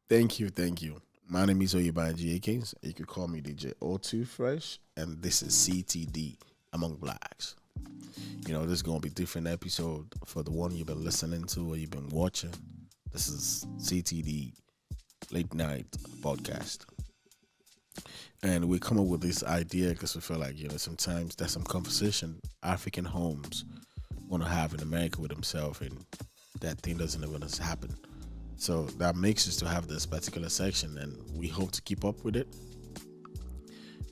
Thank you, thank you. My name is Oyebanji Akins. You could call me DJ O2 Fresh, and this is CTD Among Blacks. This is gonna be different episode for the one you've been listening to or you've been watching. This is CTD Late Night Podcast, and we come up with this idea because we feel like sometimes there's some conversation African homes want to have in America with themselves, and that thing doesn't even happen. So that makes us to have this particular section, and we hope to keep up with it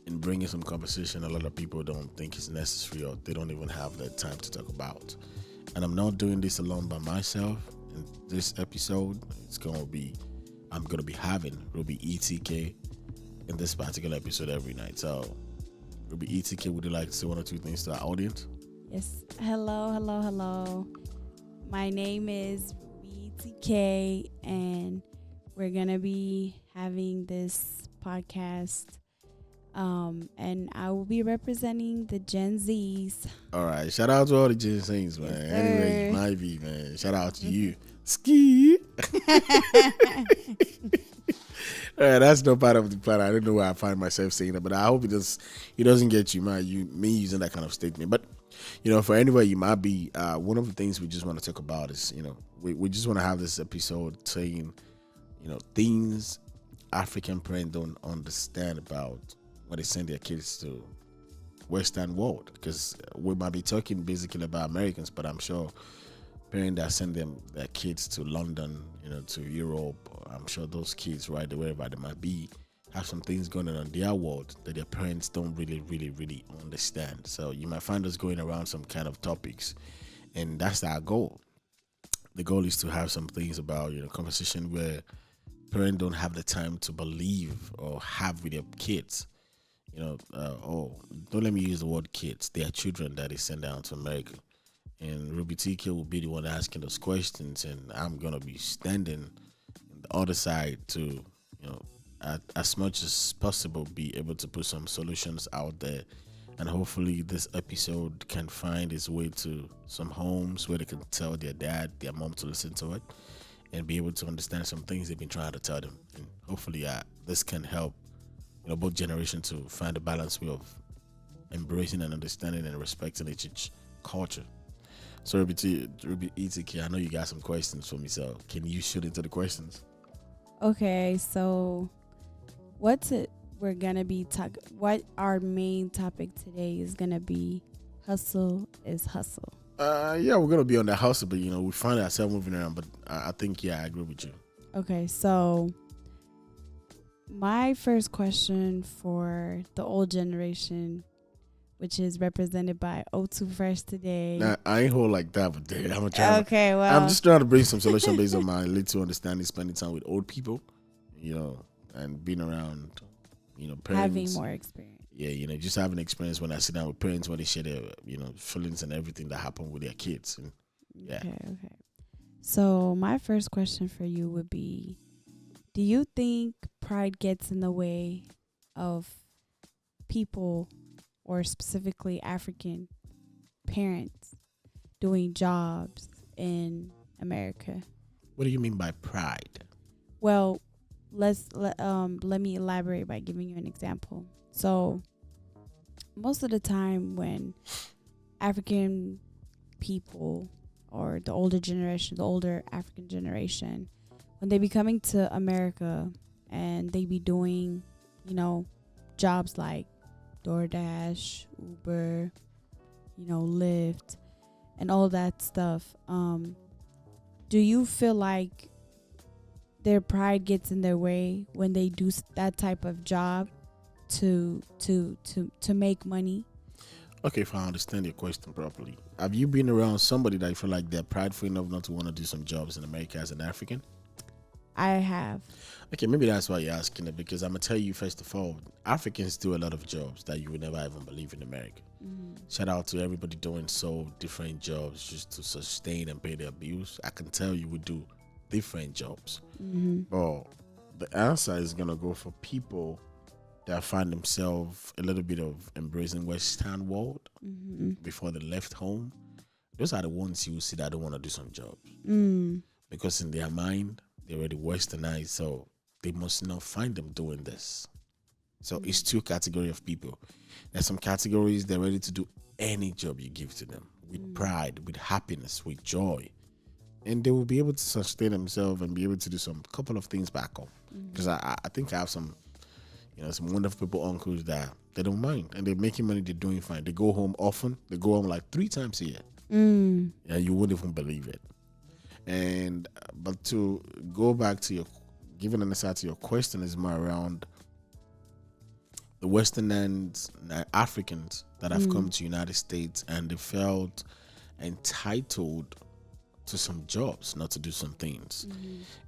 and bringing some conversation a lot of people don't think is necessary or they don't even have the time to talk about. And I'm not doing this alone by myself. In this episode, I'm gonna be having Ruby ETK in this particular episode every night. So Ruby ETK, would you like to say one or two things to our audience? Yes. Hello, hello, hello. My name is ETK, and we're gonna be having this podcast. And I will be representing the Gen Zs. All right, shout out to all the Gen Zs, man. Yes, Anyway, you might be, man. Shout out to you. Ski. All right, that's no part of the plan. I don't know where I find myself saying that, but I hope it doesn't get you mad. Me using that kind of statement. But for anywhere you might be, one of the things we just want to talk about is we just want to have this episode saying things African parents don't understand about when they send their kids to Western world, because we might be talking basically about Americans, but I'm sure parents that send their kids to London, to Europe, I'm sure those kids, right, wherever they might be, have some things going on in their world that their parents don't really, really, really understand. So you might find us going around some kind of topics, and that's our goal. The goal is to have some things about, conversation where parents don't have the time to believe or have with their kids. Don't let me use the word kids. They are children that they send down to America. And Ruby TK will be the one asking those questions, and I'm gonna be standing on the other side to, as much as possible, be able to put some solutions out there. And hopefully this episode can find its way to some homes where they can tell their dad, their mom to listen to it and be able to understand some things they've been trying to tell them. And hopefully this can help both generations to find a balanced way of embracing and understanding and respecting each culture. So Ruby ETK, I know you got some questions for me, so can you shoot into the questions? Okay, so what our main topic today is gonna be hustle is hustle. Yeah, we're gonna be on the hustle, but we find ourselves moving around. But I think I agree with you. Okay, so my first question for the old generation, which is represented by O2 Fresh today. Nah, I ain't hold like that, but I'm trying. Okay, well, I'm just trying to bring some solution based on my little understanding, spending time with old people, and being around, parents. Having more experience. Yeah, just having experience when I sit down with parents when they share their, feelings and everything that happened with their kids. And yeah. Okay. So my first question for you would be, do you think pride gets in the way of people, or specifically African parents, doing jobs in America? What do you mean by pride? Well, let me elaborate by giving you an example. So most of the time when African people, or the older African generation, when they be coming to America and they be doing, jobs like DoorDash, Uber, Lyft, and all that stuff, do you feel like their pride gets in their way when they do that type of job to make money? Okay, if I understand your question properly, have you been around somebody that you feel like they're prideful enough not to want to do some jobs in America as an African? I have. Okay, maybe that's why you're asking it, because I'm gonna tell you first of all, Africans do a lot of jobs that you would never even believe in America. Shout out to everybody doing so different jobs just to sustain and pay their bills. I can tell you would do different jobs. But the answer is gonna go for people that find themselves a little bit of embracing Western world before they left home. Those are the ones you see that don't want to do some jobs because in their mind they're already westernized. So they must not find them doing this. So it's two categories of people. There's some categories they're ready to do any job you give to them with pride, with happiness, with joy. And they will be able to sustain themselves and be able to do some couple of things back home. Because I think I have some, some wonderful people, uncles that they don't mind. And they're making money, they're doing fine. They go home often. They go home like 3 times a year. Yeah, you wouldn't even believe it. And but to go back to your, giving an answer to your question is more around the Western and Africans that have come to United States and they felt entitled to some jobs, not to do some things.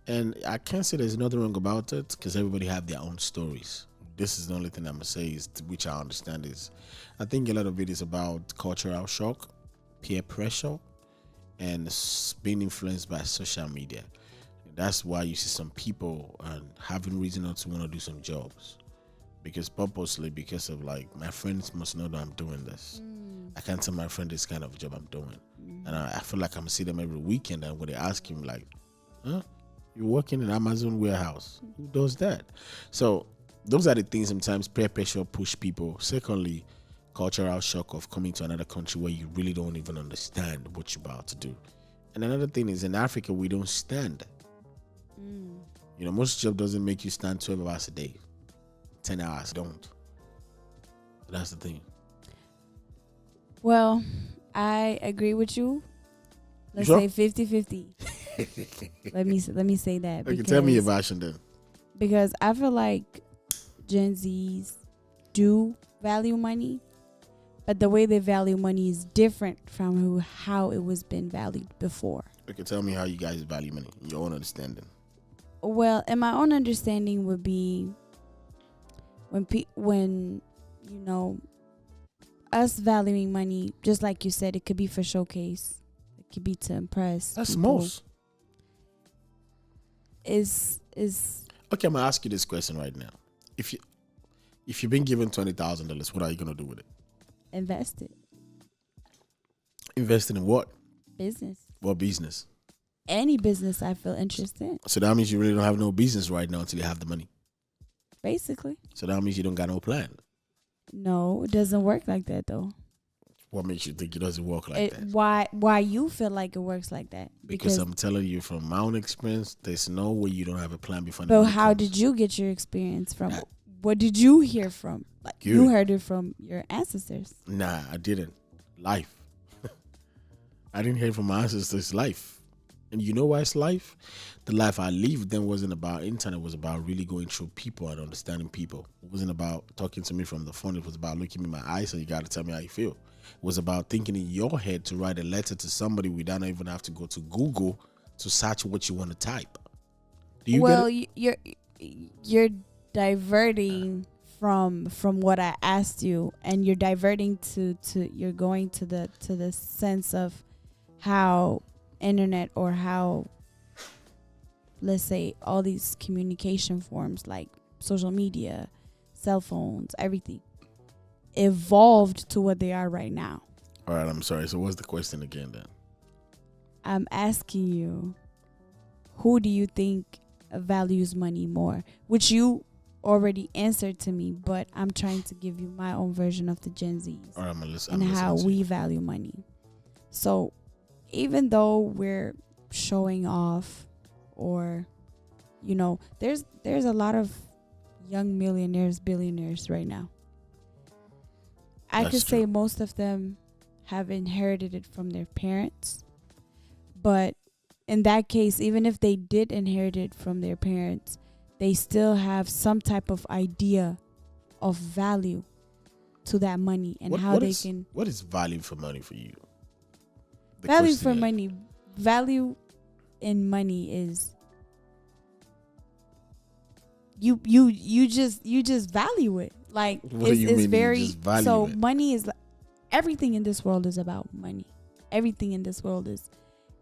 And I can't say there's nothing wrong about it because everybody have their own stories. This is the only thing I'm gonna say is, which I understand is, I think a lot of it is about cultural shock, peer pressure, and being influenced by social media. That's why you see some people having reason not to want to do some jobs. Because purposely, because of like, my friends must know that I'm doing this. I can't tell my friend this kind of job I'm doing. And I feel like I'm going to see them every weekend. And when they ask him like, you're working in Amazon warehouse. Who does that? So those are the things sometimes peer pressure push people. Secondly, cultural shock of coming to another country where you really don't even understand what you're about to do. And another thing is, in Africa, we don't stand. Most job doesn't make you stand 12 hours a day. 10 hours don't. That's the thing. Well, I agree with you. Let's say 50-50. Let me say that. Okay, tell me your version then. Because I feel like Gen Zs do value money, but the way they value money is different from how it was been valued before. Okay, tell me how you guys value money, your own understanding. Well, in my own understanding would be when us valuing money, just like you said, it could be for showcase, it could be to impress. That's people. Most. Is okay. I'm gonna ask you this question right now. If you've been given $20,000, what are you gonna do with it? Invest it. Invest in what? Business. What business? Any business I feel interested in. So that means you really don't have no business right now until you have the money. Basically. So that means you don't got no plan. No, it doesn't work like that though. What makes you think it doesn't work like that? Why you feel like it works like that? Because I'm telling you from my own experience, there's no way you don't have a plan before. But how did you get your experience from? What did you hear from? Like you heard it from your ancestors. Nah, I didn't. Life. I didn't hear it from my ancestors. Life. And you know why it's life? The life I lived then wasn't about internet. It was about really going through people and understanding people. It wasn't about talking to me from the phone. It was about looking me in my eyes and you got to tell me how you feel. It was about thinking in your head to write a letter to somebody without even have to go to Google to search what you want to type. Do you get it? You're diverting from what I asked you, and you're diverting to you're going to the sense of how internet or how, let's say, all these communication forms like social media, cell phones, everything evolved to what they are right now. All right, I'm sorry. So what's the question again then? I'm asking you, who do you think values money more? Which you already answered to me, but I'm trying to give you my own version of the Gen Zs. All right, I'm listening. And how we value money. So even though we're showing off, or there's a lot of young millionaires, billionaires right now. I could say most of them have inherited it from their parents. But in that case, even if they did inherit it from their parents, they still have some type of idea of value to that money and how they can. What is value for money for you? Value for money. Value in money is you just value it. Like it's very so it. Money is everything in this world is about money. Everything in this world is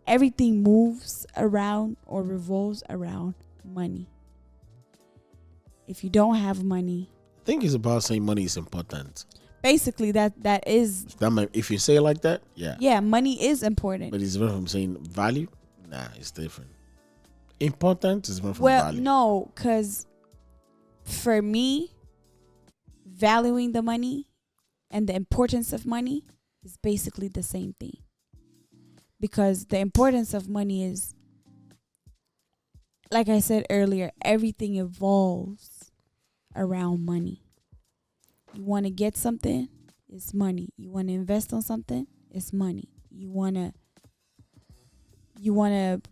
everything moves around or revolves around money. If you don't have money, I think it's about saying money is important. Basically, that is. If you say it like that, yeah. Yeah, money is important. But it's different from saying value. Nah, it's different. Important is different from value. Well, no, because for me, valuing the money and the importance of money is basically the same thing. Because the importance of money is, like I said earlier, everything evolves around money. You want to get something, it's money. You want to invest on something, it's money. You want to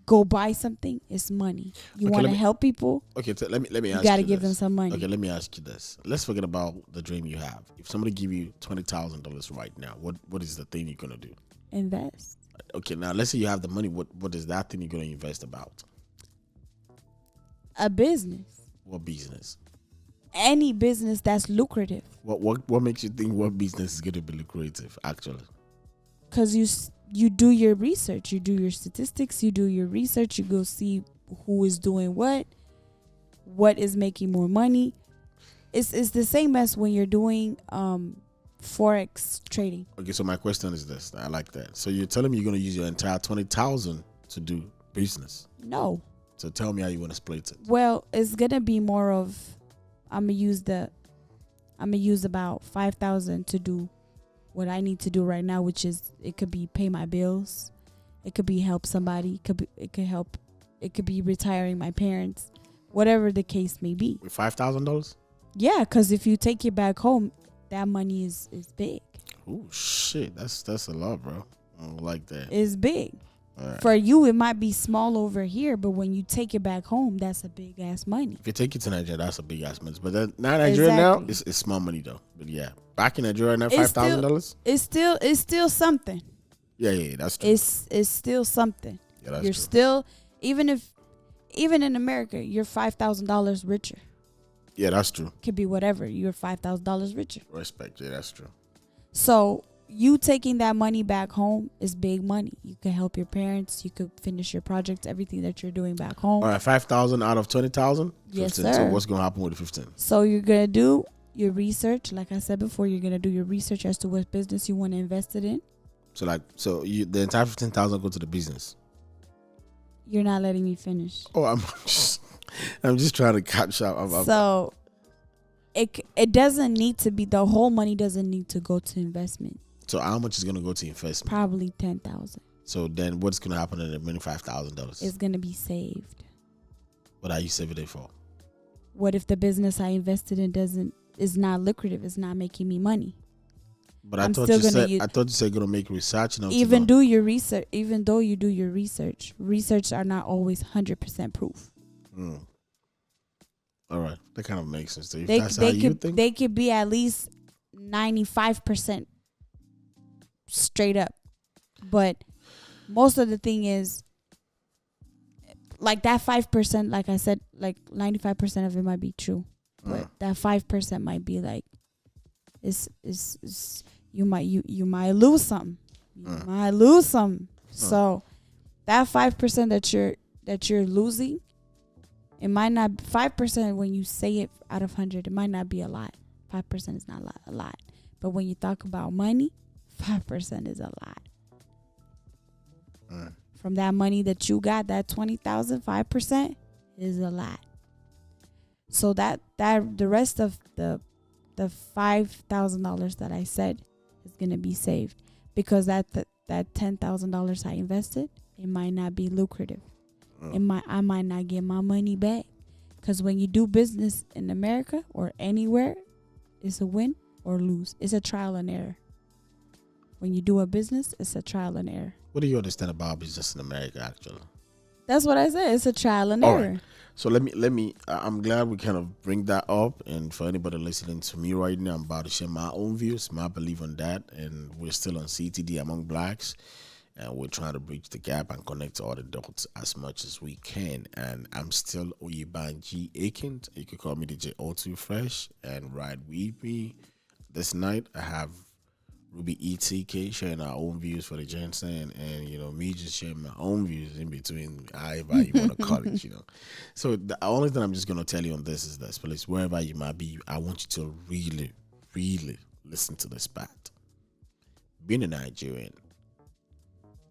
go buy something, it's money. You want to help people. Okay, let me ask you. You got to give them some money. Okay, let me ask you this. Let's forget about the dream you have. If somebody give you $20,000 right now, what is the thing you're gonna do? Invest. Okay, now let's say you have the money. What is that thing you're gonna invest about? A business. What business? Any business that's lucrative. What makes you think what business is gonna be lucrative? Actually, because you do your research, you do your statistics, you do your research, you go see who is doing what is making more money. It's the same as when you're doing forex trading. Okay, so my question is this. I like that. So you're telling me you're gonna use your entire 20,000 to do business? No. So tell me how you want to split it. Well, it's gonna be more of I'm gonna use about 5,000 to do what I need to do right now, which is it could be pay my bills, it could be help somebody, it could be retiring my parents, whatever the case may be. With $5,000? Yeah, because if you take it back home, that money is big. Oh shit, that's a lot, bro. I don't like that. It's big. Right. For you, it might be small over here, but when you take it back home, that's a big ass money. If you take it to Nigeria, that's a big ass money. But now Nigeria now, it's small money though. But yeah, back in Nigeria now, $5,000. It's still something. Yeah, that's true. It's still something. Yeah, that's You're true. still even in America, you're $5,000 richer. Yeah, that's true. Could be whatever. You're $5,000 richer. Respect. Yeah, that's true. So you taking that money back home is big money. You could help your parents. You could finish your projects, everything that you're doing back home. All right, 5,000 out of 20,000. Yes, 15. sir. So what's gonna happen with the 15? So you're gonna do your research, like I said before. You're gonna do your research as to what business you want to invest it in. So the entire 15,000 go to the business. You're not letting me finish. Oh, I'm just trying to catch up. So it doesn't need to be, the whole money doesn't need to go to investment. So how much is gonna go to investment? Probably 10,000. So then what's gonna happen in the remaining $5,000? It's gonna be saved. What are you saving it for? What if the business I invested in is not lucrative? It's not making me money. But I thought you said you're gonna make research. Even though you do your research are not always 100% proof. All right, that kind of makes sense. If that's how you think, they could be at least 95% straight up, but most of the thing is like that 5%. Like I said, like 95% of it might be true, but that 5% might be like is you might lose something. You might lose something. So that 5% that you're losing, it might not 5% when you say it out of 100. It might not be a lot. 5% is not a lot. But when you talk about money, 5% is a lot. From that money that you got, that 20,000, 5% is a lot. So that the rest of the $5,000 that I said is gonna be saved, because that $10,000 I invested, it might not be lucrative. I might not get my money back, because when you do business in America or anywhere, it's a win or lose. It's a trial and error. When you do a business, it's a trial and error. What do you understand about business in America, actually? That's what I said. It's a trial and error. Right. So let me. I'm glad we kind of bring that up. And for anybody listening to me right now, I'm about to share my own views, my belief on that. And we're still on CTDAmongBlacks, and we're trying to bridge the gap and connect all the dots as much as we can. And I'm still Oyebanji Akins. You could call me DJ O2 Fresh. And right with me this night, I have Ruby ETK sharing our own views for the Jensen, and me just sharing my own views in between, however you want to call it. So the only thing I'm just gonna tell you on this is this: please, wherever you might be, I want you to really, really listen to this fact. Being a Nigerian,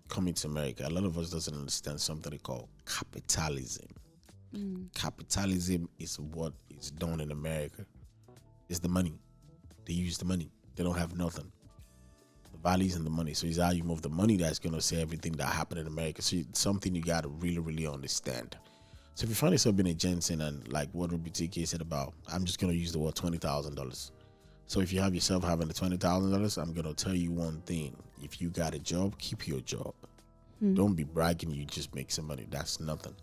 coming to America, a lot of us doesn't understand something they call capitalism. Capitalism is what is done in America. It's the money. They use the money. They don't have nothing. The values in the money. So it's how you move the money that's going to say everything that happened in America. So it's something you got to really, really understand. So if you find yourself being a Jensen and like what ETK said about, I'm just going to use the word $20,000. So if you have yourself having the $20,000, I'm going to tell you one thing. If you got a job, keep your job. Don't be bragging you just make some money. That's nothing.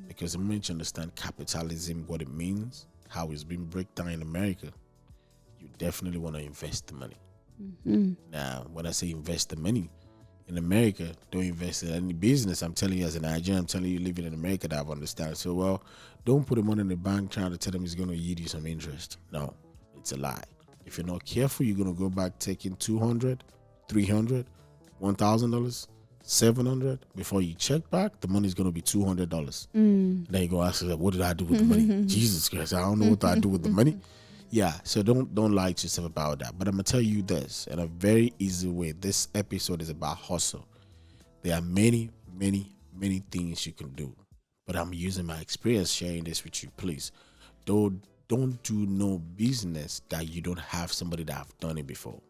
Because the moment you understand capitalism, what it means, how it's been break down in America, you definitely want to invest the money. Now, when I say invest the money, in America, don't invest in any business. I'm telling you as a Nigerian, I'm telling you living in America that I've understand. So, well, don't put the money in the bank trying to tell them it's going to yield you some interest. No, it's a lie. If you're not careful, you're going to go back taking $200, $300, $1,000, $700. Before you check back, the money's going to be $200. Then you go ask yourself, what did I do with the money? Jesus Christ, I don't know what I do with the money. Yeah, so don't lie to yourself about that. But I'm going to tell you this in a very easy way. This episode is about hustle. There are many, many, many things you can do. But I'm using my experience sharing this with you. Please, don't do no business that you don't have somebody that have done it before.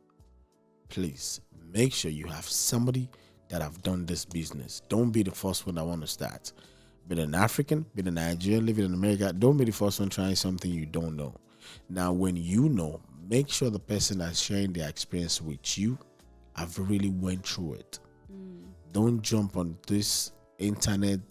Please, make sure you have somebody that have done this business. Don't be the first one that want to start. Be an African, be a Nigerian, living in America. Don't be the first one trying something you don't know. Now, when you know, make sure the person that's sharing their experience with you have really went through it. Don't jump on this internet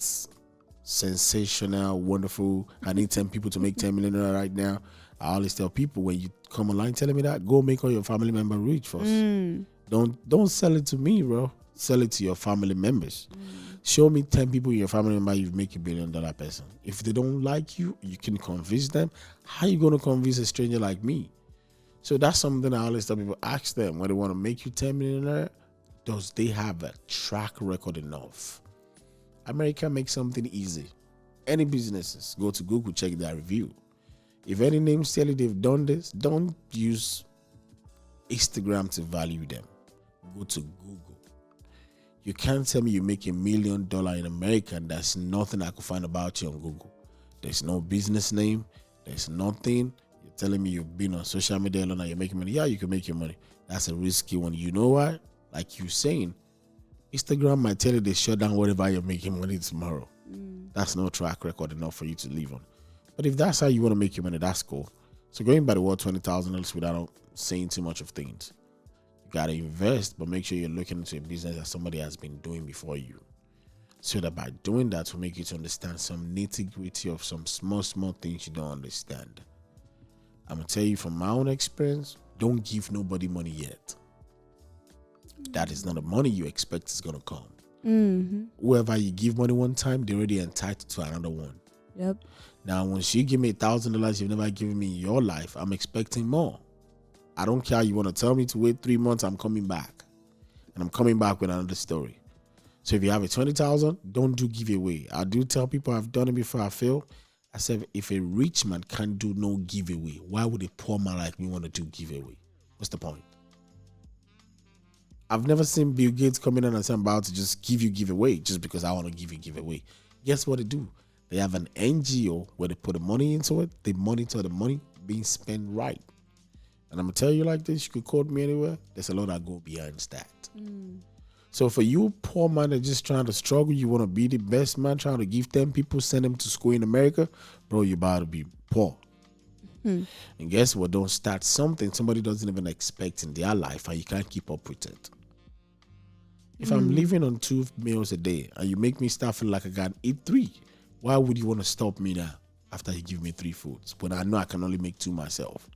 sensational, wonderful, I need 10 people to make 10 million right now. I always tell people when you come online telling me that, go make all your family member rich first. Don't sell it to me, bro. Sell it to your family members. Show me 10 people in your family member you've make $1 billion person. If they don't like you, you can convince them. How you gonna convince a stranger like me? So that's something I always tell people. Ask them when they want to make you 10 million. Does they have a track record enough? America makes something easy. Any businesses, go to Google, check their review. If any names tell you they've done this, don't use Instagram to value them. Go to Google. You can't tell me you make $1 million in America and there's nothing I could find about you on Google. There's no business name. There's nothing. You're telling me you've been on social media and you're making money. Yeah, you can make your money. That's a risky one. You know why? Like you're saying, Instagram might tell you they shut down whatever you're making money tomorrow. That's no track record enough for you to live on. But if that's how you want to make your money, that's cool. So going by the word $20,000 without saying too much of things. You got to invest, but make sure you're looking into a business that somebody has been doing before you. So that by doing that will make you to understand some nitty-gritty of some small things you don't understand. I'm going to tell you from my own experience, don't give nobody money yet. That is not the money you expect is going to come. Whoever you give money one time, they're already entitled to another one. Yep. Now, when she give me $1,000 you've never given me in your life, I'm expecting more. I don't care. You want to tell me to wait 3 months, I'm coming back. And I'm coming back with another story. So if you have a $20,000, don't do giveaway. I do tell people I've done it before I fail. I said, if a rich man can't do no giveaway, why would a poor man like me want to do giveaway? What's the point? I've never seen Bill Gates come in and say I'm about to just give you giveaway just because I want to give you giveaway. Guess what they do? They have an NGO where they put the money into it. They monitor the money being spent right. And I'm going to tell you like this, you could quote me anywhere. There's a lot that go behind that. So for you poor man that just trying to struggle, you want to be the best man, trying to give 10 people, send them to school in America, bro, you're about to be poor. And guess what? Don't start something somebody doesn't even expect in their life and you can't keep up with it. If I'm living on 2 meals a day and you make me start feeling like I can eat 3, why would you want to stop me now after you give me 3 foods when I know I can only make 2 myself?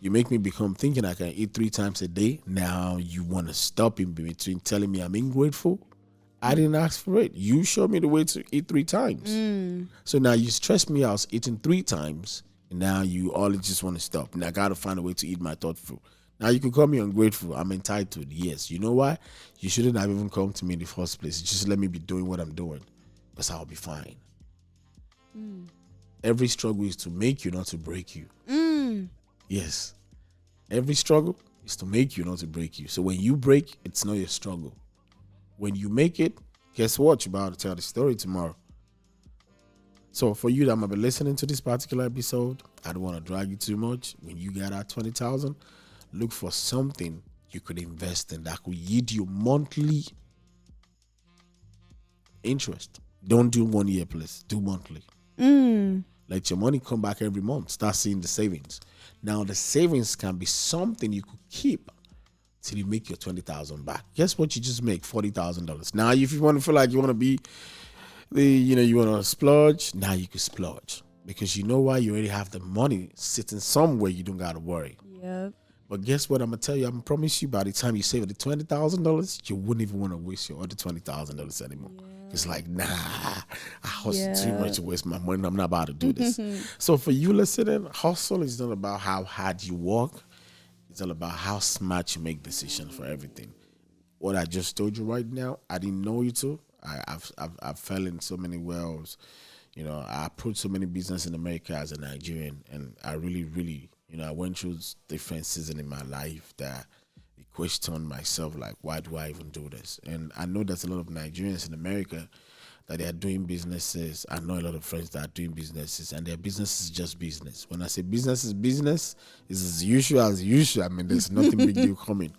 You make me become thinking I can eat 3 times a day. Now you want to stop in between telling me I'm ungrateful. I didn't ask for it. You showed me the way to eat 3 times. So now you stress me out eating 3 times. And now you all just want to stop. And I got to find a way to eat my third food. Now you can call me ungrateful. I'm entitled. Yes. You know why? You shouldn't have even come to me in the first place. Just let me be doing what I'm doing. Because I'll be fine. Every struggle is to make you, not to break you. Yes. Every struggle is to make you, not to break you. So when you break, it's not your struggle. When you make it, guess what? You're about to tell the story tomorrow. So for you that might be listening to this particular episode, I don't want to drag you too much. When you get out 20,000, look for something you could invest in that could yield you monthly interest. Don't do 1 year, please. Do monthly. Let your money come back every month. Start seeing the savings. Now the savings can be something you could keep till you make your 20,000 back. Guess what? You just make $40,000. Now, if you want to feel like you want to be you want to splurge, now you can splurge because you know why? You already have the money sitting somewhere. You don't gotta worry. Yep. But guess what? I'm gonna tell you. I'm gonna promise you. By the time you save the $20,000, you wouldn't even want to waste your other $20,000 anymore. Yeah. It's like, nah, I hustle too much to waste my money. I'm not about to do this. So for you listening, hustle is not about how hard you work. It's all about how smart you make decisions for everything. What I just told you right now, I didn't know you to. I've fell in so many wells. I approached so many business in America as a Nigerian, and I really, really, I went through different seasons in my life that I questioned myself, like, why do I even do this? And I know there's a lot of Nigerians in America that they are doing businesses. I know a lot of friends that are doing businesses, and their business is just business. When I say business is business, it's as usual as usual. I mean, there's nothing big deal coming.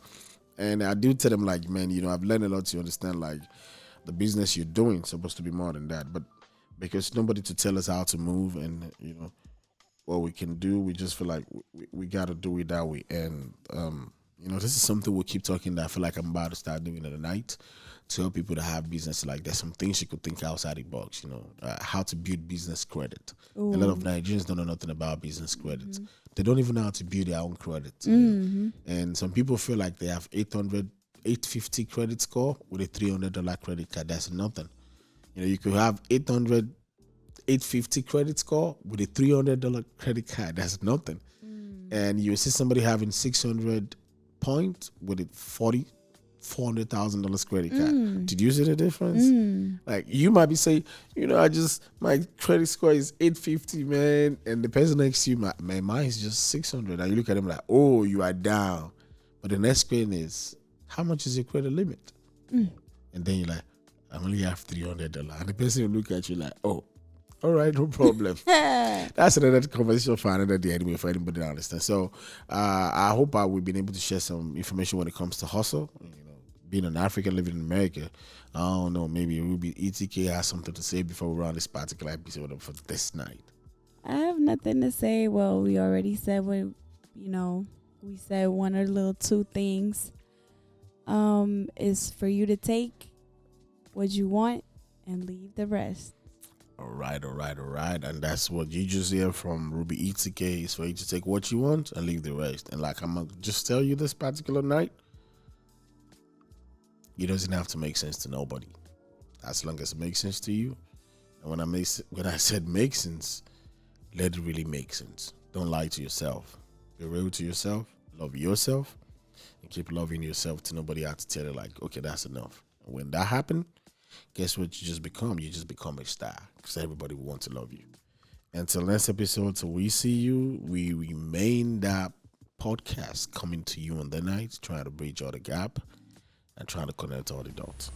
And I do tell them, like, man, I've learned a lot to understand, like, the business you're doing is supposed to be more than that. But because nobody to tell us how to move and, what we can do, we just feel like we got to do it that way. And, this is something we'll keep talking that I feel like I'm about to start doing at the night to help people to have business. Like, there's some things you could think outside the box, how to build business credit. Ooh. A lot of Nigerians don't know nothing about business credit. Mm-hmm. They don't even know how to build their own credit. Mm-hmm. And some people feel like they have 850 credit score with a $300 credit card. That's nothing. You could have 850 credit score with a $300 credit card. That's nothing. And you see somebody having 600 points with a $400,000 credit card. Did you see the difference? Like, you might be saying, my credit score is 850, man, and the person next to you, mine is just 600. And you look at them like, oh, you are down. But the next question is, how much is your credit limit? And then you're like, I only have $300. And the person will look at you like, oh, all right, no problem. That's another conversation for another day anyway, for anybody to understand. So I hope we've been able to share some information when it comes to hustle. Being an African living in America, I don't know, maybe Ruby ETK has something to say before we run this particular episode for this night. I have nothing to say. Well, we already said we said one or little two things. Is for you to take what you want and leave the rest. All right. And that's what you just hear from Ruby ETK, is for you to take what you want and leave the rest. And like I'm going to just tell you this particular night, it doesn't have to make sense to nobody. As long as it makes sense to you. And when I said make sense, let it really make sense. Don't lie to yourself. Be real to yourself. Love yourself. And keep loving yourself till nobody has to tell you, like, okay, that's enough. And when that happens, guess what you just become? You just become a star because everybody will want to love you. Until next episode, till we see you, we remain that podcast coming to you on the night, trying to bridge all the gap and trying to connect all the dots.